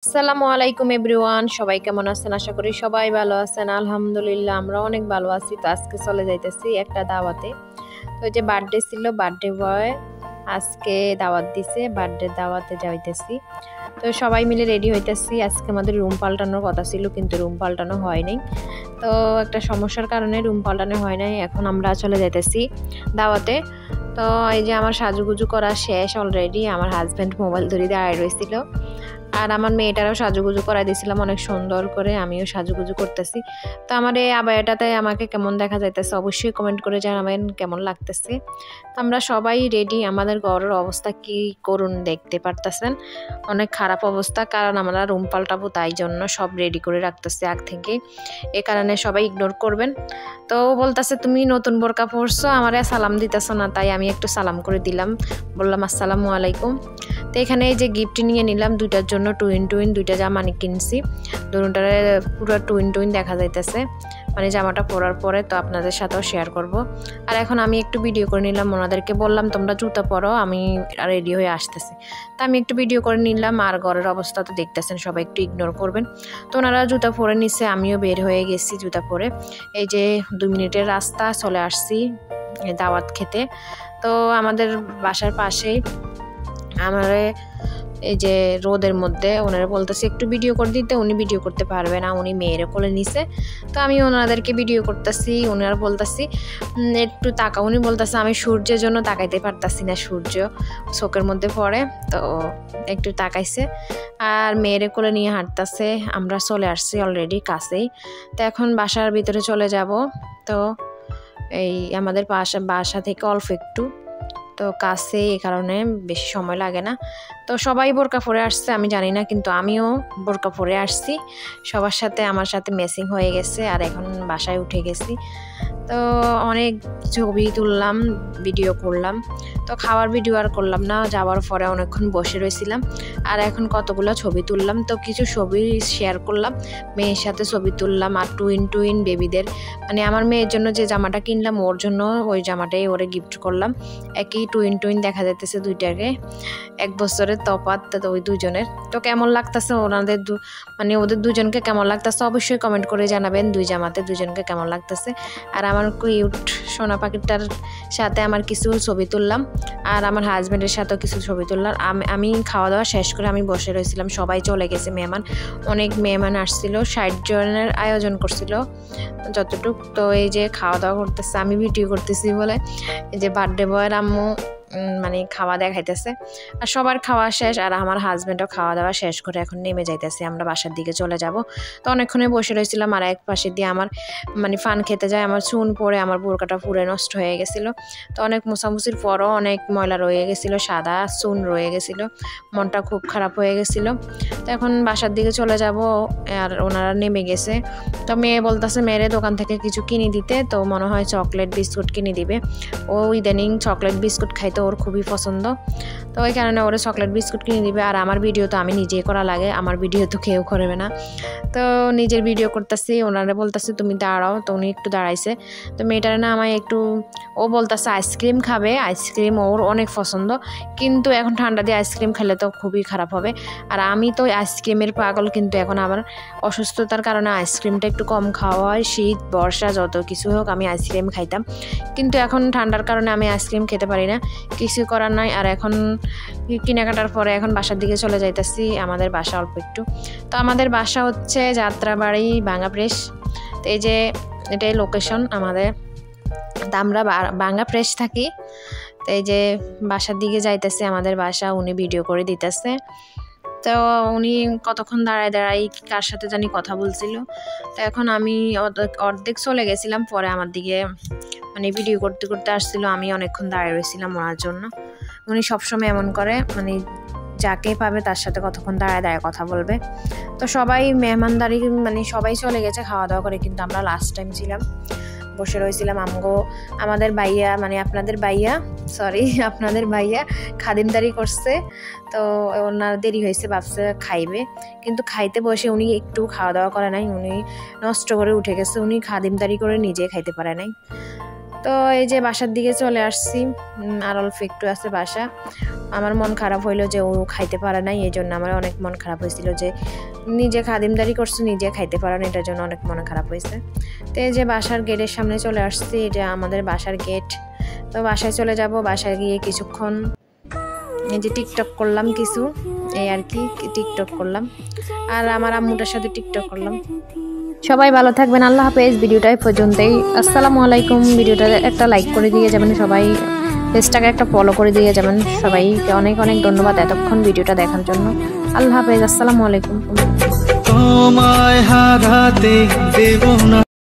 আসসালামু আলাইকুম এভরিওয়ান, সবাই কেমন আছেন? আশা করি সবাই ভালো আছেন। আলহামদুলিল্লাহ আমরা অনেক ভালো আছি। তো আজকে চলে যাইতেছি একটা দাওয়াতে। তো এই যে বার্থডে ছিল, বার্থডে বয় আজকে দাওয়াত দিছে, বার্থডে দাওয়াতে যাইতেছি। তো সবাই মিলে রেডি হইতেছি। আজকে আমাদের রুম পাল্টানোর কথা ছিল, কিন্তু রুম পাল্টানো হয়নি। তো একটা সমস্যার কারণে রুম পাল্টানো হয় নাই। এখন আমরা চলে যাইতেছি দাওয়াতে। তো এই যে আমার সাজুগুজু করা শেষ অলরেডি। আমার হাজব্যান্ড মোবাইল ধরে দাঁড়িয়ে রয়েছিল, আর আমার মেয়েটারও সাজুগুজু করাই দিয়েছিলাম অনেক সুন্দর করে। আমিও সাজুগুজু করতেছি। তো আমার এই আবায়াটাতে আমাকে কেমন দেখা যাইতেছে অবশ্যই কমেন্ট করে জানাবেন কেমন লাগতেছে। তো আমরা সবাই রেডি। আমাদের ঘরের অবস্থা কি করুন দেখতে পারতেছেন, অনেক খারাপ অবস্থা। কারণ আমরা রুম পাল্টাবো, তাই জন্য সব রেডি করে রাখতেছি আগ থেকে। এ কারণে সবাই ইগনোর করবেন। তো বলতেছে তুমি নতুন বোরকা পরছো, আমারে সালাম দিতেছো না। তাই আমি একটু সালাম করে দিলাম, বললাম আসসালামু আলাইকুম। তো এখানে এই যে গিফট নিয়ে নিলাম দুইটার জন্য, টুইন দুইটা জামা কিনছি। দুটারে পুরো টুইন দেখা যাইতেছে, মানে জামাটা পরার পরে। তো আপনাদের সাথেও শেয়ার করব। আর এখন আমি একটু ভিডিও করে নিলাম, ওনাদেরকে বললাম তোমরা জুতা পরো, আমি রেডি হয়ে আসতেছি। তো আমি একটু ভিডিও করে নিলাম। আর ঘরের অবস্থা তো দেখতেছেন, সবাই একটু ইগনোর করবেন। তো ওনারা জুতা পরে নিচ্ছে, আমিও বের হয়ে গেছি জুতা পরে। এই যে 2 মিনিটের রাস্তা, চলে আসছি দাওয়াত খেতে। তো আমাদের বাসার পাশেই আমার এই যে রোদের মধ্যে ওনারা বলতেছে একটু ভিডিও করে দিতে, উনি ভিডিও করতে পারবে না, উনি মেয়েরে কোলে নিছে। তো আমি ওনাদেরকে ভিডিও করতেছি, ওনারা বলতেছি একটু তাকা। উনি বলতেছে আমি সূর্যের জন্য তাকাইতে পারতাছি না, সূর্য চোখের মধ্যে পড়ে। তো একটু তাকাইছে আর মেয়েরে কোলে নিয়ে হাঁটতেছে। আমরা চলে আসছি অলরেডি কাছেই। তো এখন বাসার ভিতরে চলে যাব। তো এই আমাদের বাসা থেকে অল্প একটু তো কাছে, এই কারণে বেশি সময় লাগে না। তো সবাই বোরকা পরে আসছে, আমি জানি না, কিন্তু আমিও বোরকা পরে আসছি। সবার সাথে আমার সাথে ম্যাচিং হয়ে গেছে। আর এখন বাসায় উঠে গেছি। তো অনেক ছবি তুললাম, ভিডিও করলাম। তো খাওয়ার ভিডিও আর করলাম না, যাওয়ার পরে অনেকক্ষণ বসে রয়েছিলাম। আর এখন কতগুলো ছবি তুললাম। তো কিছু ছবি শেয়ার করলাম, মেয়ের সাথে ছবি তুললাম। আর টুইন বেবিদের, মানে আমার মেয়ের জন্য যে জামাটা কিনলাম ওর জন্য ওই জামাটাই ওরে গিফট করলাম। একই টুইন দেখা যাইতেছে দুইটাকে, 1 বছরের তফাৎ ওই দুজনের। তো কেমন লাগতেছে ওনাদের মানে ওদের দুজনকে কেমন লাগতেছে অবশ্যই কমেন্ট করে জানাবেন। দুই জামাতে দুজনকে কেমন লাগতেছে। আর আমার কিউট সোনা পাখিটার সাথে আমার কিছু ছবি তুললাম। আর আমার হাজব্যান্ডের সাথেও কিছু ছবি তুললাম। আমি খাওয়া দাওয়া শেষ করে আমি বসে রয়েছিলাম, সবাই চলে গেছে। অনেক মেহমান আসছিল, 60 জনের আয়োজন করছিল যতটুক। তো এই যে খাওয়া দাওয়া করতেছে, আমি ভিডিও করতেছি বলে এই যে বার্থডে বয়ের আম্মু মানে খাওয়া দেখাইতেছে। আর সবার খাওয়া শেষ, আর আমার হাজব্যান্ডও খাওয়া দাওয়া শেষ করে এখন নেমে যাইতেছে, আমরা বাসার দিকে চলে যাব। তো অনেকক্ষণে বসে রয়েছিলাম। আর এক পাশে দিয়ে আমার মানে ফান খেতে যায়, আমার চুন পরে আমার বোরকাটা পুরো নষ্ট হয়ে গেছিলো। তো অনেক মোছামুছির পরও অনেক ময়লা রয়ে গেছিলো, সাদা চুন রয়ে গেছিলো, মনটা খুব খারাপ হয়ে গেছিলো। তো এখন বাসার দিকে চলে যাব। আর ওনারা নেমে গেছে। তো মেয়ে বলতেছে মেয়েরে দোকান থেকে কিছু কিনে দিতে। তো মনে হয় চকলেট বিস্কুট কিনে দিবে। ও ইদানিং চকলেট বিস্কুট খাইতে ওর খুবই পছন্দ। তো ওই কারণে ওরা চকলেট বিস্কুট কিনে দিবে। আর আমার ভিডিও তো আমি নিজেই করা লাগে, আমার ভিডিও তো কেউ করবে না। তো নিজের ভিডিও করতেছি, ওনারা বলতেছে তুমি দাঁড়াও। তো উনি একটু দাঁড়াইছে। তো মেয়েটার না আমায় একটু, ও বলতেছে আইসক্রিম খাবে, আইসক্রিম ওর অনেক পছন্দ। কিন্তু এখন ঠান্ডা দিয়ে আইসক্রিম খেলে তো খুবই খারাপ হবে। আর আমি তো আইসক্রিমের পাগল, কিন্তু এখন আমার অসুস্থতার কারণে আইসক্রিমটা একটু কম খাওয়া হয়। শীত বর্ষা যত কিছু হোক আমি আইসক্রিম খাইতাম, কিন্তু এখন ঠান্ডার কারণে আমি আইসক্রিম খেতে পারি না, কিছু করার নাই। আর এখন কেনাকাটার পরে এখন বাসার দিকে চলে যাইতেছি। আমাদের বাসা অল্প একটু। তো আমাদের বাসা হচ্ছে যাত্রাবাড়ি ভাঙ্গা প্রেস। তো এই যে এটাই লোকেশন আমাদের। তো আমরা ভাঙ্গা প্রেস থাকি। তো এই যে বাসার দিকে যাইতেছে আমাদের বাসা, উনি ভিডিও করে দিতেছে। তো উনি কতক্ষণ দাঁড়াই কার সাথে জানি কথা বলছিল। তো এখন আমি অর্ধেক চলে গেছিলাম, পরে আমার দিকে মানে ভিডিও করতে করতে আসছিল। আমি অনেকক্ষণ দাঁড়িয়ে রয়েছিলাম ওনার জন্য। উনি সবসময় এমন করে, মানে যাকে পাবে তার সাথে কতক্ষণ দাঁড়ায় কথা বলবে। তো সবাই মেহমানদারি মানে সবাই চলে গেছে খাওয়া দাওয়া করে, কিন্তু আমরা লাস্ট টাইম ছিলাম, বসে রয়েছিলাম। আমাদের ভাইয়া, মানে আপনাদের ভাইয়া খাদিমদারি করছে। তো ওনার দেরি হয়েছে, ভাবছে খাইবে, কিন্তু খাইতে বসে উনি একটু খাওয়া দাওয়া করে নাই, উনি নষ্ট করে উঠে গেছে। উনি খাদিমদারি করে নিজে খাইতে পারে নাই। তো এই যে বাসার দিকে চলে আসছি, আর অল্প একটু আছে বাসা। আমার মন খারাপ হইলো যে ও খাইতে পারে নাই, এই জন্য আমার অনেক মন খারাপ হয়েছিল যে নিজে খাদিমদারি করছে, নিজে খাইতে পারে না, এটার জন্য অনেক মন খারাপ হয়েছে। তো এই যে বাসার গেটের সামনে চলে আসছি, এটা আমাদের বাসার গেট। তো বাসায় চলে যাব, বাসায় গিয়ে কিছুক্ষণ এই যে টিকটক করলাম কিছু, এই আর কি টিকটক করলাম, আর আমার আম্মুটার সাথে টিকটক করলাম। সবাই ভালো থাকবেন, আল্লাহ হাফেজ। ভিডিওটা এই পর্যন্তই, আসসালামু আলাইকুম। ভিডিওটা একটা লাইক করে দিয়ে যাবেন সবাই, পেজটাকে একটা ফলো করে দিয়ে যাবেন। সবাইকে অনেক অনেক ধন্যবাদ এতক্ষণ ভিডিওটা দেখার জন্য। আল্লাহ হাফেজ, আসসালামু আলাইকুম। তোমায় হারাতে দেব না।